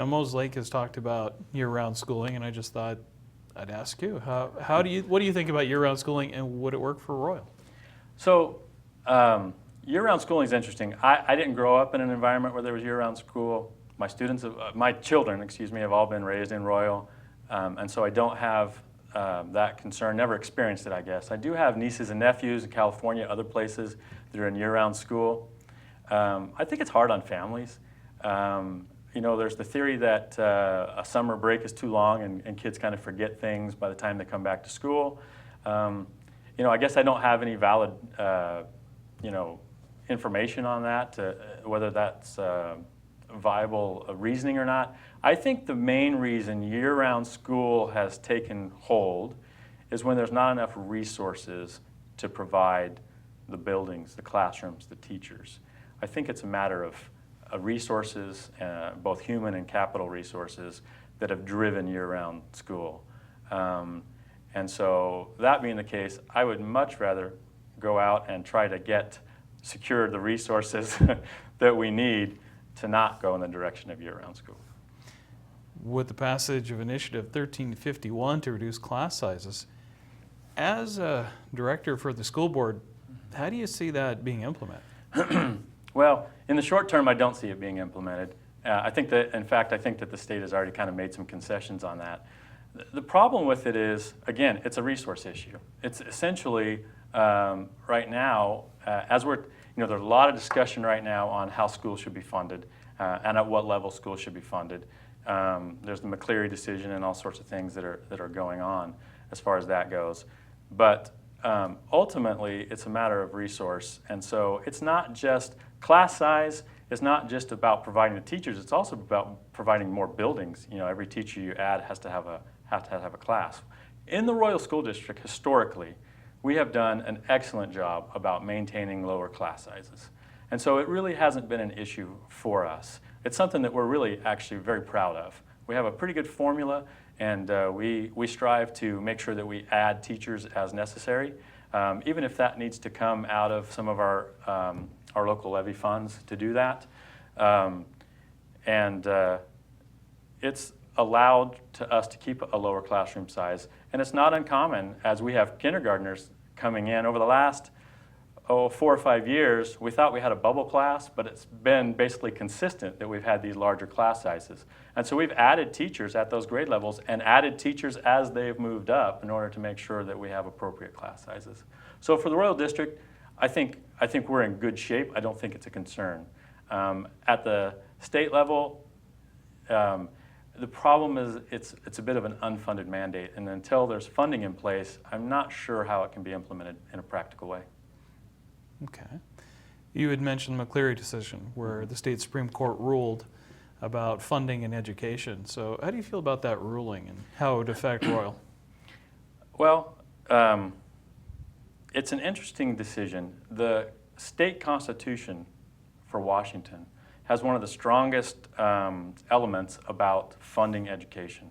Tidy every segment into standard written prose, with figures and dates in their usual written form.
Mose Lake has talked about year-round schooling, and I just thought I'd ask you, what do you think about year-round schooling, and would it work for Royal? So year-round schooling is interesting. I didn't grow up in an environment where there was year-round school. My children, have all been raised in Royal, and so I don't have that concern. Never experienced it, I guess. I do have nieces and nephews in California, other places that are in year-round school. I think it's hard on families. There's the theory that a summer break is too long and kids kind of forget things by the time they come back to school. I guess I don't have any valid, information on that, whether that's viable reasoning or not. I think the main reason year-round school has taken hold is when there's not enough resources to provide the buildings, the classrooms, the teachers. I think it's a matter of resources, both human and capital resources, that have driven year-round school. And so that being the case, I would much rather go out and try to secure the resources that we need to not go in the direction of year-round school. With the passage of Initiative 1351 to reduce class sizes, as a director for the school board, how do you see that being implemented? Well, in the short term, I don't see it being implemented. I think that the state has already kind of made some concessions on that. The problem with it is, again, it's a resource issue. It's essentially, right now, there's a lot of discussion right now on how schools should be funded and at what level schools should be funded. There's the McCleary decision and all sorts of things that are going on as far as that goes. But ultimately, it's a matter of resource. And so it's not just class size. It's not just about providing the teachers. It's also about providing more buildings. Every teacher you add has to have a class. In the Royal School District, historically, we have done an excellent job about maintaining lower class sizes. And so it really hasn't been an issue for us. It's something that we're really actually very proud of. We have a pretty good formula, and we strive to make sure that we add teachers as necessary, even if that needs to come out of some of our local levy funds to do that. It's allowed to us to keep a lower classroom size. And it's not uncommon, as we have kindergartners coming in over the last 4 or 5 years. We thought we had a bubble class, but it's been basically consistent that we've had these larger class sizes. And so we've added teachers at those grade levels and added teachers as they've moved up in order to make sure that we have appropriate class sizes. So for the Royal District, I think we're in good shape. I don't think it's a concern. At the state level, the problem is it's a bit of an unfunded mandate, and until there's funding in place, I'm not sure how it can be implemented in a practical way. Okay. You had mentioned the McCleary decision, where the state Supreme Court ruled about funding and education. So how do you feel about that ruling and how it would affect Royal? Well, it's an interesting decision. The state constitution for Washington has one of the strongest elements about funding education.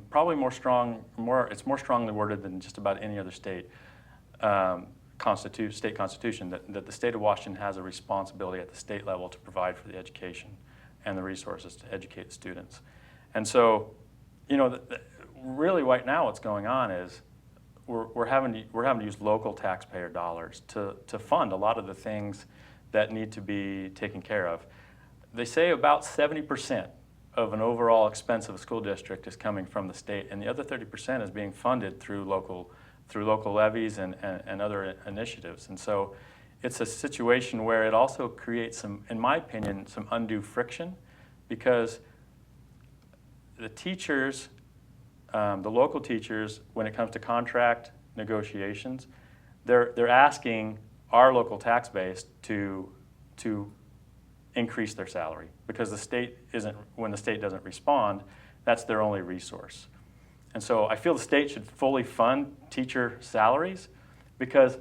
Probably it's more strongly worded than just about any other state state constitution, that the state of Washington has a responsibility at the state level to provide for the education and the resources to educate students. And so, really right now what's going on is we're having to use local taxpayer dollars to fund a lot of the things that need to be taken care of. They say about 70% of an overall expense of a school district is coming from the state, and the other 30% is being funded through local levies and other initiatives. And so it's a situation where it also creates in my opinion, some undue friction, because the teachers, the local teachers, when it comes to contract negotiations, they're asking our local tax base to increase their salary, because when the state doesn't respond, that's their only resource. And so I feel the state should fully fund teacher salaries, because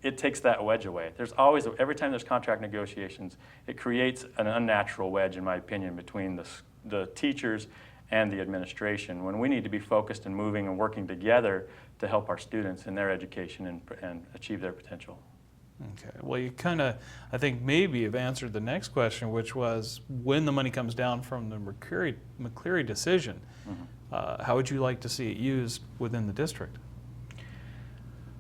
it takes that wedge away. There's always, every time there's contract negotiations, it creates an unnatural wedge, in my opinion, between the teachers and the administration, when we need to be focused and moving and working together to help our students in their education and achieve their potential. Okay. Well, you kind of, I think maybe have answered the next question, which was when the money comes down from the McCleary decision, how would you like to see it used within the district?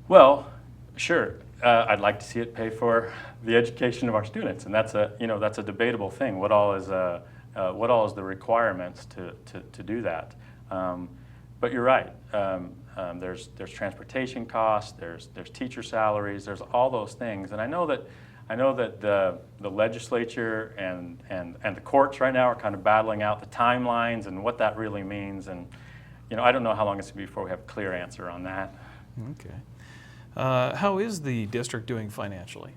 Well, sure. I'd like to see it pay for the education of our students, and that's a debatable thing. What all is the requirements to do that? But you're right. There's transportation costs. There's teacher salaries. There's all those things, and I know that the legislature and the courts right now are kind of battling out the timelines and what that really means. And I don't know how long it's going to be before we have a clear answer on that. Okay. How is the district doing financially?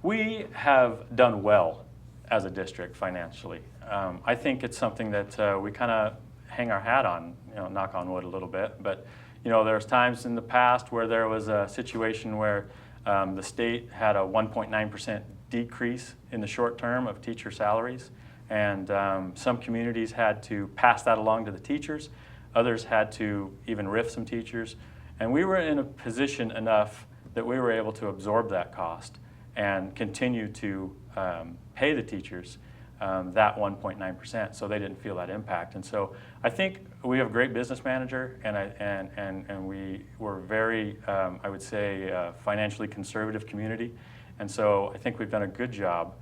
We have done well as a district financially. I think it's something that we kind of hang our hat on, knock on wood a little bit. But there's times in the past where there was a situation where the state had a 1.9% decrease in the short term of teacher salaries, and some communities had to pass that along to the teachers. Others had to even RIF some teachers. And we were in a position enough that we were able to absorb that cost and continue to pay the teachers that 1.9%, so they didn't feel that impact. And so I think we have a great business manager, and we were very, I would say, financially conservative community. And so I think we've done a good job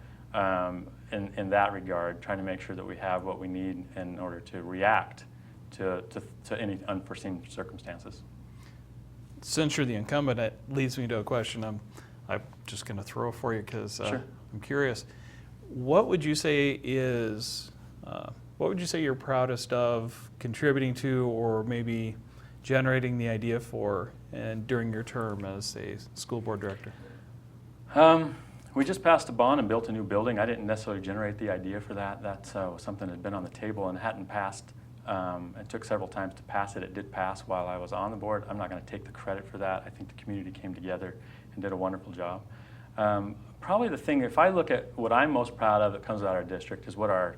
in that regard, trying to make sure that we have what we need in order to react to any unforeseen circumstances. Since you're the incumbent, it leads me to a question I'm just going to throw for you because Sure. I'm curious. What would you say you're proudest of contributing to, or maybe generating the idea for, and during your term as a school board director? We just passed a bond and built a new building. I didn't necessarily generate the idea for that. That's something that had been on the table and hadn't passed. It took several times to pass it. It did pass while I was on the board. I'm not going to take the credit for that. I think the community came together and did a wonderful job. Probably the thing, if I look at what I'm most proud of that comes out of our district, is what our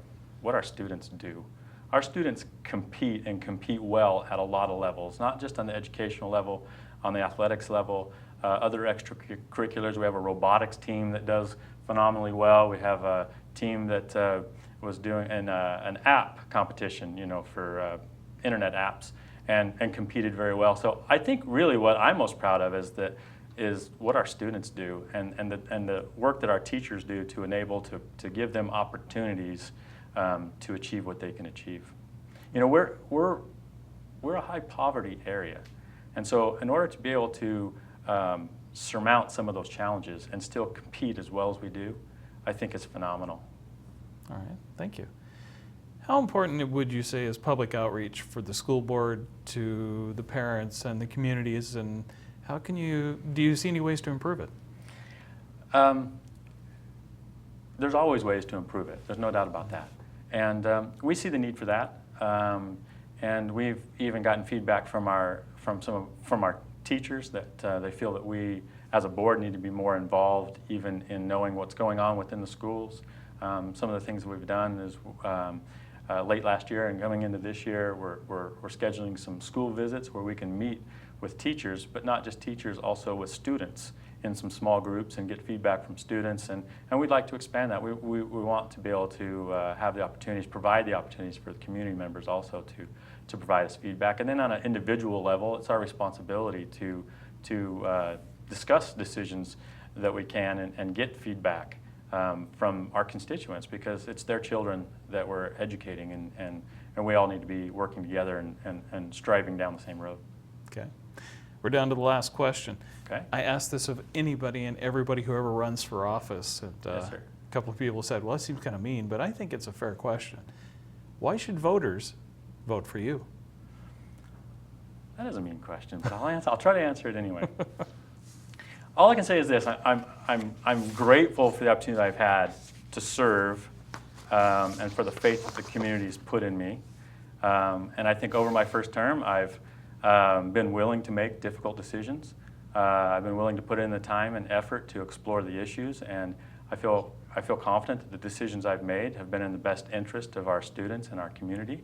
students do. Our students compete and compete well at a lot of levels, not just on the educational level, on the athletics level, other extracurriculars. We have a robotics team that does phenomenally well. We have a team that was doing an app competition, for internet apps, and competed very well. So I think really what I'm most proud of is what our students do and the work that our teachers do to enable to give them opportunities to achieve what they can achieve. We're a high poverty area, and so in order to be able to surmount some of those challenges and still compete as well as we do, I think it's phenomenal. All right, thank you. How important would you say is public outreach for the school board to the parents and the communities, and do you see any ways to improve it? There's always ways to improve it. There's no doubt about that. And we see the need for that. And we've even gotten feedback from our teachers that they feel that we, as a board, need to be more involved even in knowing what's going on within the schools. Some of the things that we've done is late last year and coming into this year, we're scheduling some school visits where we can meet with teachers, but not just teachers, also with students in some small groups and get feedback from students. And we'd like to expand that. We want to be able to have the opportunities, provide the opportunities for the community members also to provide us feedback. And then on an individual level, it's our responsibility to discuss decisions that we can and get feedback from our constituents, because it's their children that we're educating, and we all need to be working together and striving down the same road. Okay. We're down to the last question. Okay. I asked this of anybody and everybody who ever runs for office. And, Yes, sir. a couple of people said, well, that seems kind of mean, but I think it's a fair question. Why should voters vote for you? That is a mean question, but I'll try to answer it anyway. All I can say is this: I'm grateful for the opportunity that I've had to serve, and for the faith that the community's put in me. And I think over my first term, I've been willing to make difficult decisions. I've been willing to put in the time and effort to explore the issues, and I feel confident that the decisions I've made have been in the best interest of our students and our community.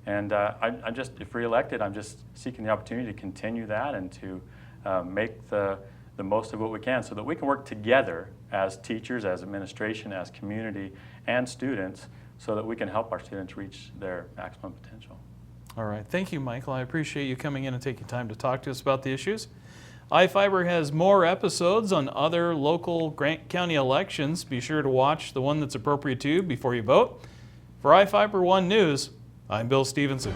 And if reelected, I'm just seeking the opportunity to continue that and to make the the most of what we can so that we can work together as teachers, as administration, as community, and students so that we can help our students reach their maximum potential. All right. Thank you, Michael. I appreciate you coming in and taking time to talk to us about the issues. iFiber has more episodes on other local Grant County elections. Be sure to watch the one that's appropriate to you before you vote. For iFiber One News, I'm Bill Stevenson.